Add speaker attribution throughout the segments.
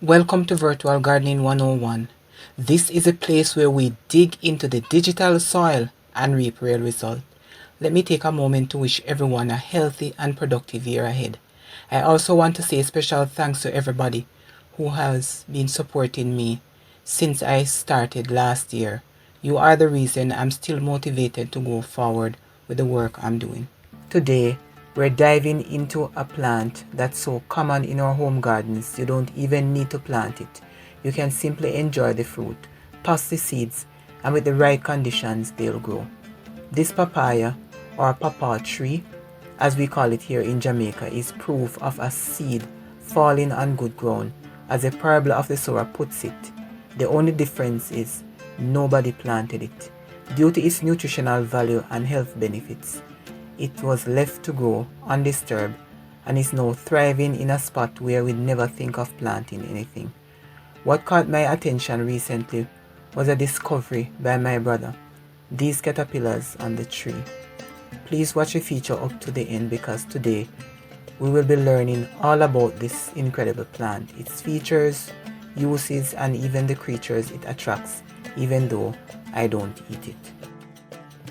Speaker 1: Welcome to Virtual Gardening 101. This is a place where we dig into the digital soil and reap real results. Let me take a moment to wish everyone a healthy and productive year ahead. I also want to say special thanks to everybody who has been supporting me since I started last year. You are the reason I'm still motivated to go forward with the work I'm doing. Today, we're diving into a plant that's so common in our home gardens you don't even need to plant it. You can simply enjoy the fruit, toss the seeds, and with the right conditions they'll grow. This papaya, or papa tree, as we call it here in Jamaica, is proof of a seed falling on good ground. As the parable of the sower puts it, the only difference is nobody planted it. Due to its nutritional value and health benefits, it was left to grow undisturbed and is now thriving in a spot where we'd never think of planting anything. What caught my attention recently was a discovery by my brother, these caterpillars on the tree. Please watch the feature up to the end because today we will be learning all about this incredible plant, its features, uses, and even the creatures it attracts, even though I don't eat it.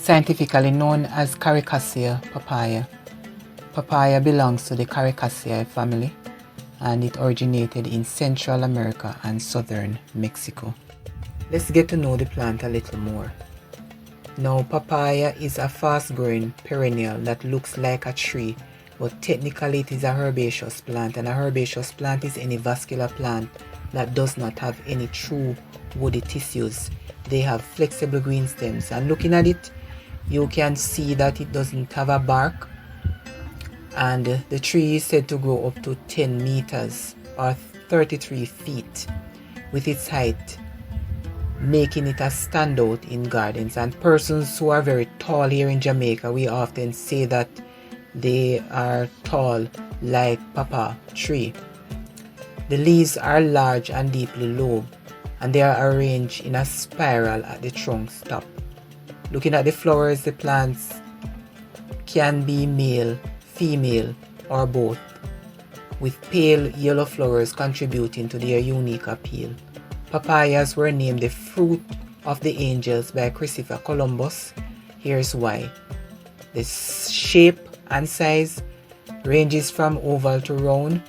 Speaker 1: Scientifically known as Cariceae papaya. Papaya belongs to the Cariceae family and it originated in Central America and southern Mexico. Let's get to know the plant a little more. Now, papaya is a fast-growing perennial that looks like a tree, but technically it is a herbaceous plant, and a herbaceous plant is any vascular plant that does not have any true woody tissues. They have flexible green stems, and looking at it, you can see that it doesn't have a bark, and the tree is said to grow up to 10 meters or 33 feet with its height, making it a standout in gardens. And persons who are very tall here in Jamaica, we often say that they are tall like papa tree. The leaves are large and deeply lobed, and they are arranged in a spiral at the trunk's top. Looking at the flowers, the plants can be male, female, or both, with pale yellow flowers contributing to their unique appeal. Papayas were named the fruit of the angels by Christopher Columbus. Here's why. The shape and size ranges from oval to round,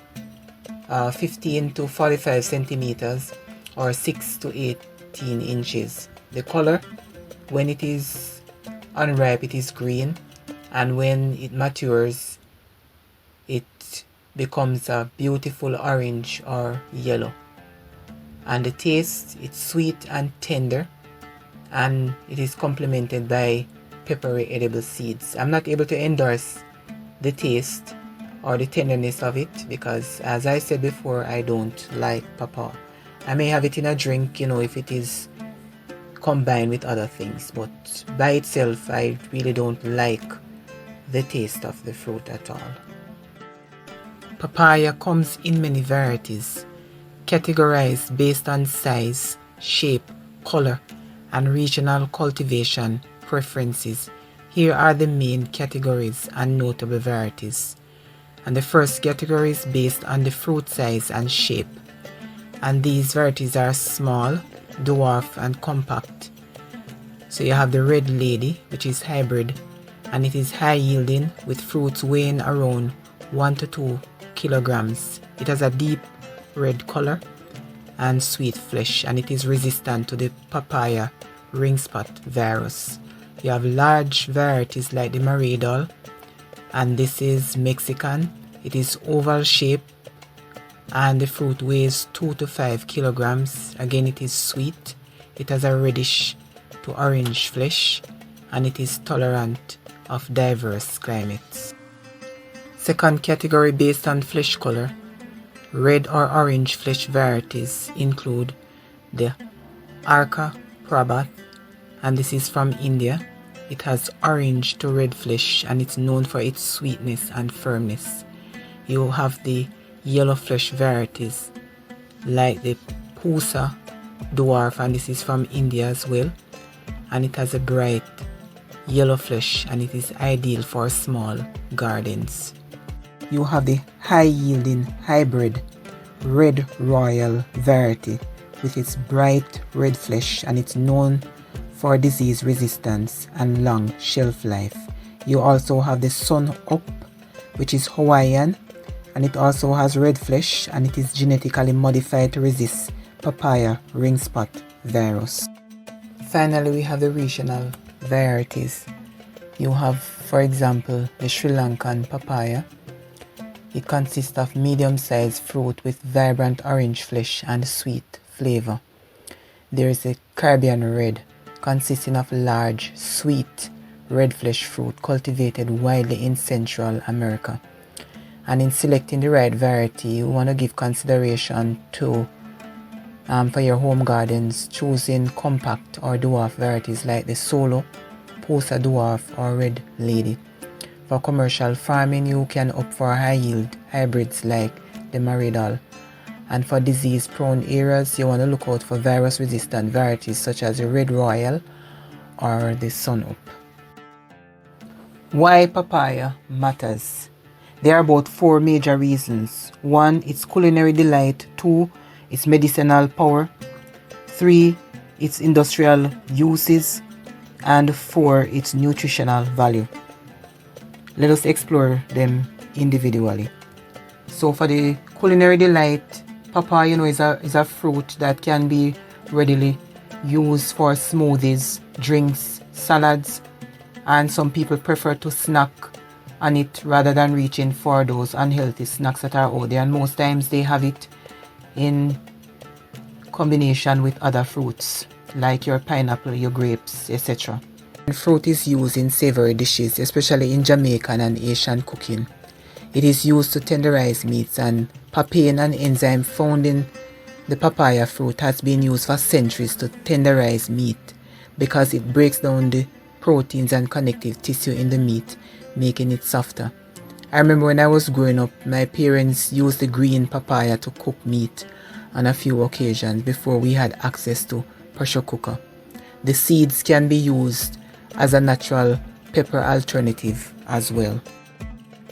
Speaker 1: 15 to 45 centimeters, or 6 to 18 inches. The color, when it is unripe, it is green, and when it matures, it becomes a beautiful orange or yellow. And the taste, it's sweet and tender, and it is complemented by peppery edible seeds. I'm not able to endorse the taste or the tenderness of it because, as I said before, I don't like papa. I may have it in a drink, if it is combined with other things, but by itself I really don't like the taste of the fruit at all. Papaya comes in many varieties, categorized based on size, shape, color, and regional cultivation preferences. Here are the main categories and notable varieties. And the first category is based on the fruit size and shape, and these varieties are small, dwarf, and compact. So you have the red lady, which is hybrid, and it is high yielding with fruits weighing around 1 to 2 kilograms. It has a deep red color and sweet flesh, and it is resistant to the papaya ring spot virus. You have large varieties like the Maridol, and this is Mexican. It is oval shape and the fruit weighs 2 to 5 kilograms. Again, it is sweet. It has a reddish to orange flesh, and it is tolerant of diverse climates. Second category based on flesh color. Red or orange flesh varieties include the Arca Prabat, and this is from India. It has orange to red flesh and it's known for its sweetness and firmness. You have the yellow flesh varieties like the Pusa dwarf, and this is from India as well, and it has a bright yellow flesh and it is ideal for small gardens. You have the high yielding hybrid Red Royal variety with its bright red flesh, and it's known for disease resistance and long shelf life. You also have the Sun Up, which is Hawaiian, and it also has red flesh, and it is genetically modified to resist papaya ring spot virus. Finally, we have the regional varieties. You have, for example, the Sri Lankan papaya. It consists of medium-sized fruit with vibrant orange flesh and sweet flavor. There is a Caribbean red, consisting of large, sweet, red flesh fruit cultivated widely in Central America. And in selecting the right variety, you want to give consideration to, for your home gardens, choosing compact or dwarf varieties like the Solo, Posa Dwarf, or Red Lady. For commercial farming, you can opt for high-yield hybrids like the Maridal. And for disease-prone areas, you want to look out for virus-resistant varieties such as the Red Royal or the Sun Up. Why papaya matters? There are about 4 major reasons. 1, its culinary delight. 2, its medicinal power. 3, its industrial uses. And 4, its nutritional value. Let us explore them individually. So for the culinary delight, papaya, is a fruit that can be readily used for smoothies, drinks, salads, and some people prefer to snack on it rather than reaching for those unhealthy snacks that are out there, and most times they have it in combination with other fruits like your pineapple, your grapes, etc. Fruit is used in savory dishes, especially in Jamaican and Asian cooking. It is used to tenderize meats, and papain, an enzyme found in the papaya fruit, has been used for centuries to tenderize meat because it breaks down the proteins and connective tissue in the meat, making it softer. I remember when I was growing up, my parents used the green papaya to cook meat on a few occasions before we had access to pressure cooker. The seeds can be used as a natural pepper alternative as well.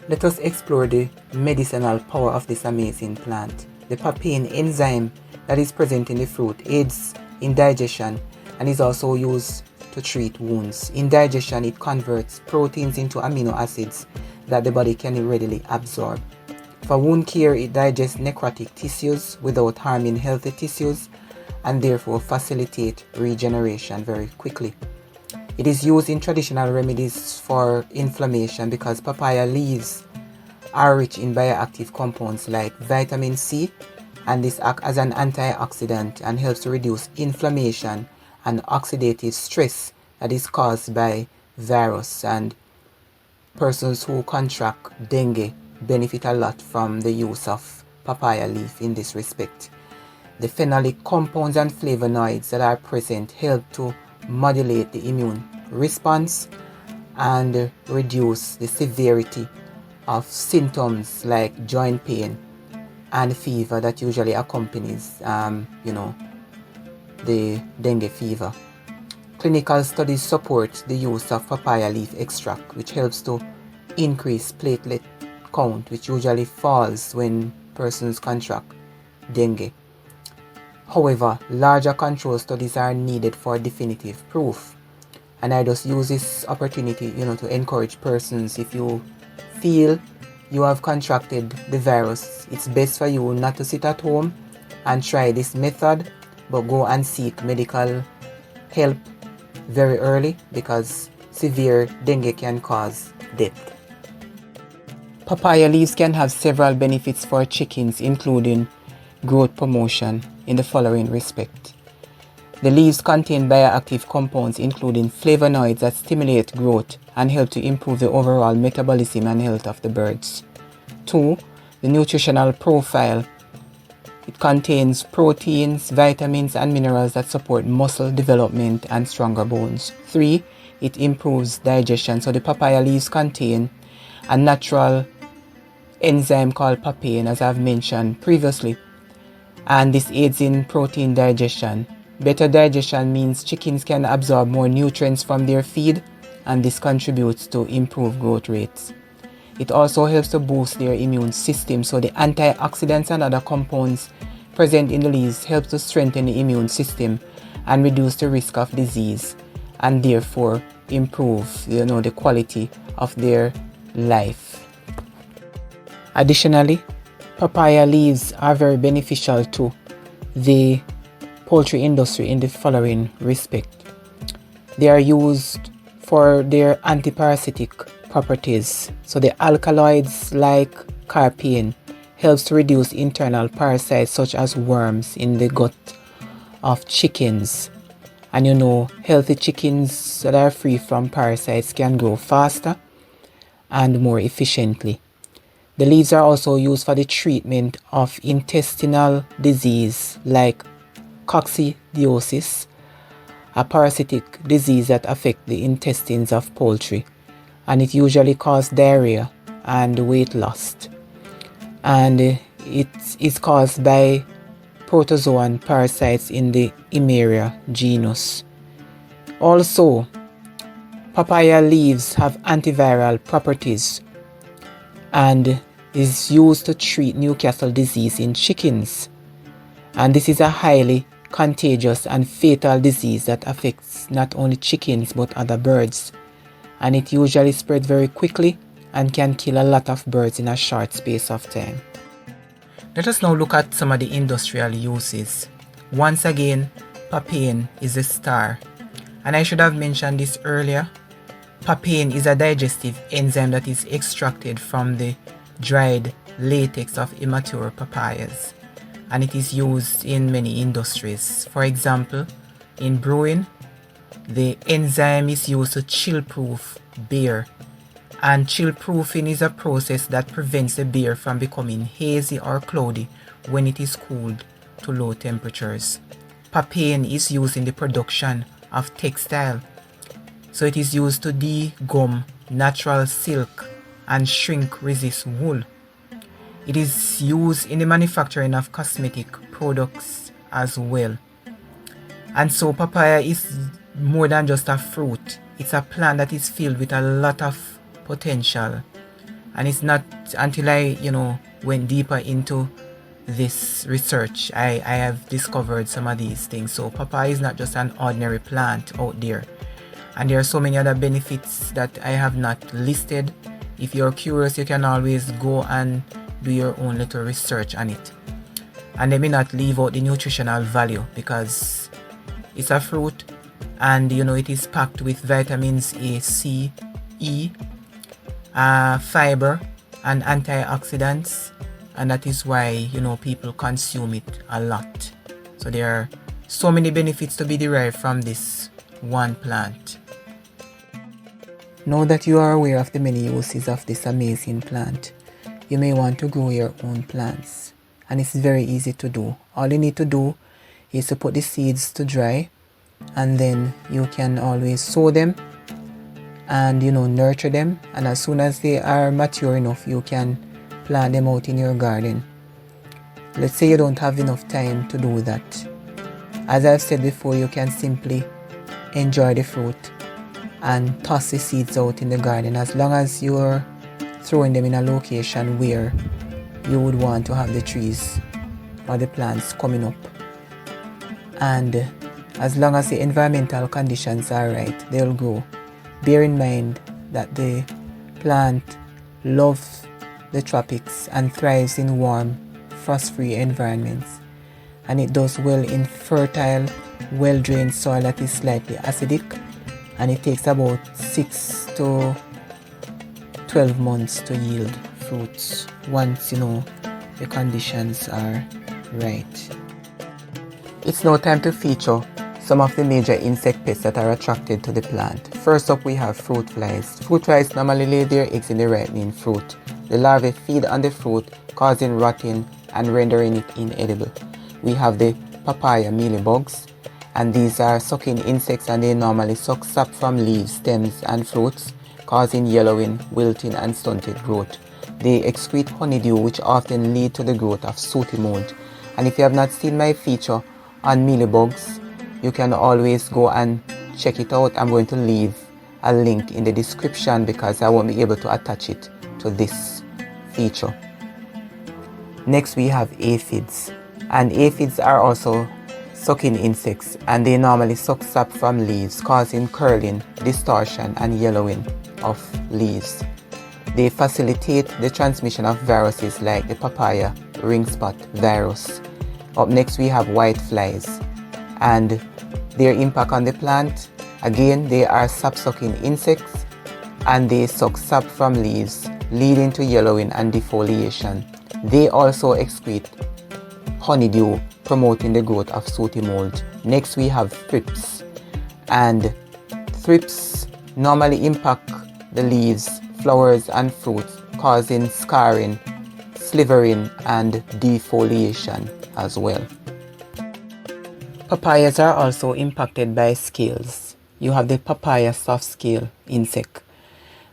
Speaker 1: Let us explore the medicinal power of this amazing plant. The papain enzyme that is present in the fruit aids in digestion and is also used to treat wounds. In digestion, it converts proteins into amino acids that the body can readily absorb. For wound care, it digests necrotic tissues without harming healthy tissues and therefore facilitate regeneration very quickly. It is used in traditional remedies for inflammation because papaya leaves are rich in bioactive compounds like vitamin C, and this acts as an antioxidant and helps to reduce inflammation and oxidative stress that is caused by virus, and persons who contract dengue benefit a lot from the use of papaya leaf in this respect. The phenolic compounds and flavonoids that are present help to modulate the immune response and reduce the severity of symptoms like joint pain and fever that usually accompanies the dengue fever. Clinical studies support the use of papaya leaf extract, which helps to increase platelet count, which usually falls when persons contract dengue. However, larger control studies are needed for definitive proof. And I just use this opportunity, to encourage persons, if you feel you have contracted the virus, it's best for you not to sit at home and try this method, but go and seek medical help very early because severe dengue can cause death. Papaya leaves can have several benefits for chickens, including growth promotion in the following respect. The leaves contain bioactive compounds including flavonoids that stimulate growth and help to improve the overall metabolism and health of the birds. 2. The nutritional profile. It contains proteins, vitamins, and minerals that support muscle development and stronger bones. 3. It improves digestion. So the papaya leaves contain a natural enzyme called papain, as I've mentioned previously, and this aids in protein digestion. Better digestion means chickens can absorb more nutrients from their feed, and this contributes to improved growth rates. It also helps to boost their immune system. So the antioxidants and other compounds present in the leaves help to strengthen the immune system and reduce the risk of disease, and therefore improve the quality of their life. Additionally, papaya leaves are very beneficial to the poultry industry in the following respect. They are used for their antiparasitic properties. So the alkaloids like Cariceae helps to reduce internal parasites such as worms in the gut of chickens. And healthy chickens that are free from parasites can grow faster and more efficiently. The leaves are also used for the treatment of intestinal disease like coccidiosis, a parasitic disease that affects the intestines of poultry, and it usually causes diarrhea and weight loss. And it is caused by protozoan parasites in the Emeria genus. Also, papaya leaves have antiviral properties and is used to treat Newcastle disease in chickens. And this is a highly contagious and fatal disease that affects not only chickens but other birds. And it usually spreads very quickly and can kill a lot of birds in a short space of time. Let us now look at some of the industrial uses. Once again, papain is a star. And I should have mentioned this earlier. Papain is a digestive enzyme that is extracted from the dried latex of immature papayas, and it is used in many industries. For example, in brewing, the enzyme is used to chill-proof beer, and chill-proofing is a process that prevents the beer from becoming hazy or cloudy when it is cooled to low temperatures. Papain is used in the production of textile. So it is used to degum natural silk and shrink resist wool. It is used in the manufacturing of cosmetic products as well. And so papaya is more than just a fruit. It's a plant that is filled with a lot of potential. And it's not until I went deeper into this research I have discovered some of these things. So papaya is not just an ordinary plant out there. And there are so many other benefits that I have not listed. If you're curious, you can always go and do your own little research on it. And let me not leave out the nutritional value, because it's a fruit and it is packed with vitamins A, C, E, fiber and antioxidants, and that is why people consume it a lot. So there are so many benefits to be derived from this one plant. Now that you are aware of the many uses of this amazing plant, you may want to grow your own plants, and it's very easy to do. All you need to do is to put the seeds to dry, and then you can always sow them and nurture them, and as soon as they are mature enough, you can plant them out in your garden. Let's say you don't have enough time to do that. As I've said before, you can simply enjoy the fruit and toss the seeds out in the garden, as long as you're throwing them in a location where you would want to have the trees or the plants coming up. And as long as the environmental conditions are right, they'll grow. Bear in mind that the plant loves the tropics and thrives in warm, frost-free environments, and it does well in fertile, well-drained soil that is slightly acidic, and it takes about 6 to 12 months to yield fruits once the conditions are right. It's now time to feature some of the major insect pests that are attracted to the plant. First up, we have fruit flies. Fruit flies normally lay their eggs in the ripening fruit. The larvae feed on the fruit, causing rotting and rendering it inedible. We have the papaya mealybugs, and these are sucking insects, and they normally suck sap from leaves, stems and fruits, causing yellowing, wilting and stunted growth. They excrete honeydew, which often lead to the growth of sooty mold. And if you have not seen my feature on mealybugs, you can always go and check it out. I'm going to leave a link in the description because I won't be able to attach it to this feature. Next we have aphids, and aphids are also sucking insects, and they normally suck sap from leaves, causing curling, distortion and yellowing of leaves. They facilitate the transmission of viruses like the papaya ring spot virus. Up next we have whiteflies, and their impact on the plant, again they are sap-sucking insects, and they suck sap from leaves, leading to yellowing and defoliation. They also excrete honeydew, promoting the growth of sooty mold. Next we have thrips, and thrips normally impact the leaves, flowers and fruits, causing scarring, slivering and defoliation as well. Papayas are also impacted by scales. You have the papaya soft scale insect,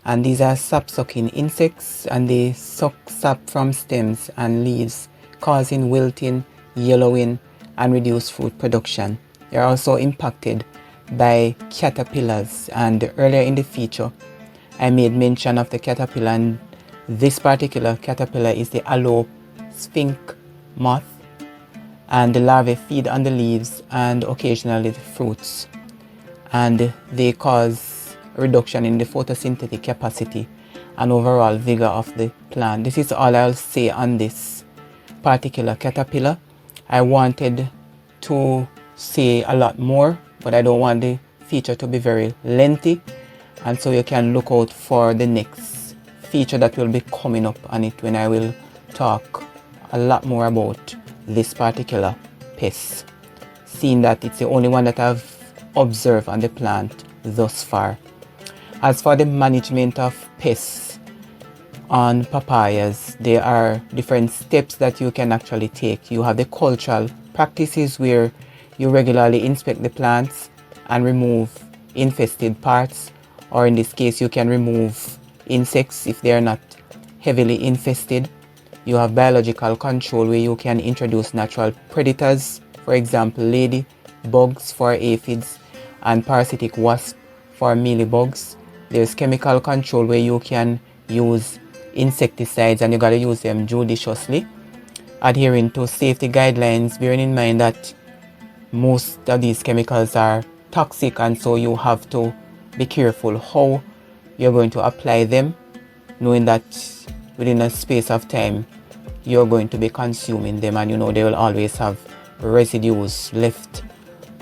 Speaker 1: and these are sap-sucking insects, and they suck sap from stems and leaves, causing wilting, yellowing and reduced fruit production. They are also impacted by caterpillars, and earlier in the feature I made mention of the caterpillar, and this particular caterpillar is the aloe sphinx moth, and the larvae feed on the leaves and occasionally the fruits, and they cause a reduction in the photosynthetic capacity and overall vigor of the plant. This is all I'll say on this particular caterpillar. I wanted to say a lot more, but I don't want the feature to be very lengthy, and so you can look out for the next feature that will be coming up on it, when I will talk a lot more about this particular pest, seeing that it's the only one that I've observed on the plant thus far. As for the management of pests on papayas, there are different steps that you can actually take. You have the cultural practices, where you regularly inspect the plants and remove infested parts, or in this case you can remove insects if they are not heavily infested. You have biological control, where you can introduce natural predators, for example lady bugs for aphids and parasitic wasp for mealybugs. There's chemical control, where you can use insecticides, and you got to use them judiciously, adhering to safety guidelines, bearing in mind that most of these chemicals are toxic, and so you have to be careful how you're going to apply them, knowing that within a space of time you're going to be consuming them, and they will always have residues left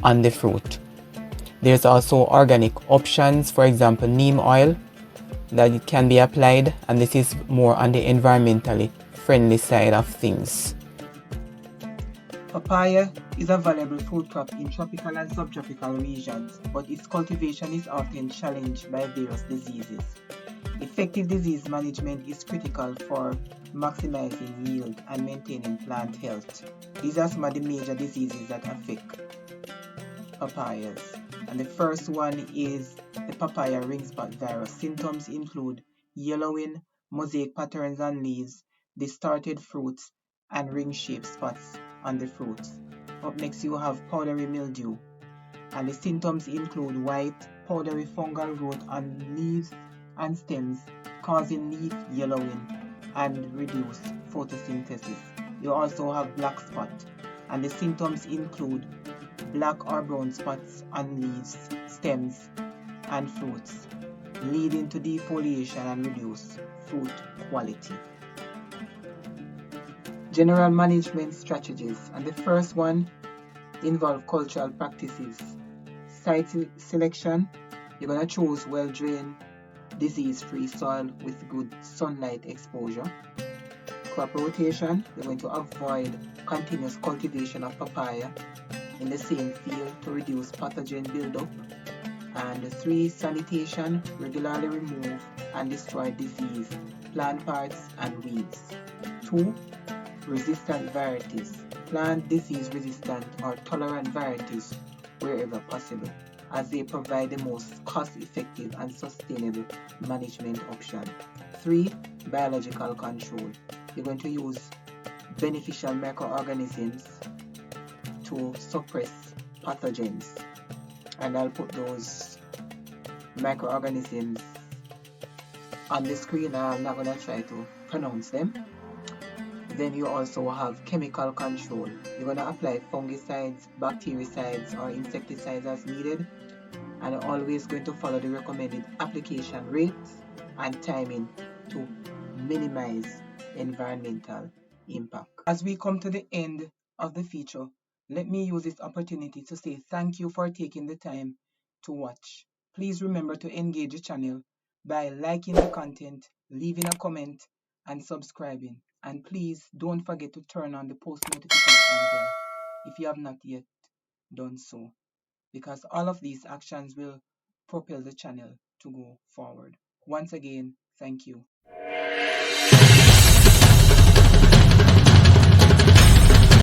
Speaker 1: on the fruit. There's also organic options, for example neem oil, that it can be applied, and this is more on the environmentally friendly side of things. Papaya is a valuable food crop in tropical and subtropical regions, but its cultivation is often challenged by various diseases. Effective disease management is critical for maximizing yield and maintaining plant health. These are some of the major diseases that affect papayas. And the first one is the papaya ring spot virus. Symptoms include yellowing, mosaic patterns on leaves, distorted fruits, and ring-shaped spots on the fruits. Up next you have powdery mildew, and the symptoms include white, powdery fungal growth on leaves and stems, causing leaf yellowing and reduced photosynthesis. You also have black spot, and the symptoms include black or brown spots on leaves, stems, and fruits, leading to defoliation and reduced fruit quality. General management strategies, and the first one involve cultural practices. Site selection, you're going to choose well-drained, disease-free soil with good sunlight exposure. Crop rotation, you're going to avoid continuous cultivation of papaya in the same field to reduce pathogen buildup. And 3, sanitation, regularly remove and destroy disease, plant parts and weeds. 2, resistant varieties, plant disease resistant or tolerant varieties wherever possible, as they provide the most cost-effective and sustainable management option. 3, biological control, you're going to use beneficial microorganisms to suppress pathogens, and I'll put those microorganisms on the screen. I'm not going to try to pronounce them. Then you also have chemical control. You're going to apply fungicides, bactericides, or insecticides as needed, and you're always going to follow the recommended application rates and timing to minimize environmental impact. As we come to the end of the feature, let me use this opportunity to say thank you for taking the time to watch. Please remember to engage the channel by liking the content, leaving a comment, and subscribing. And please don't forget to turn on the post notification bell if you have not yet done so, because all of these actions will propel the channel to go forward. Once again, thank you.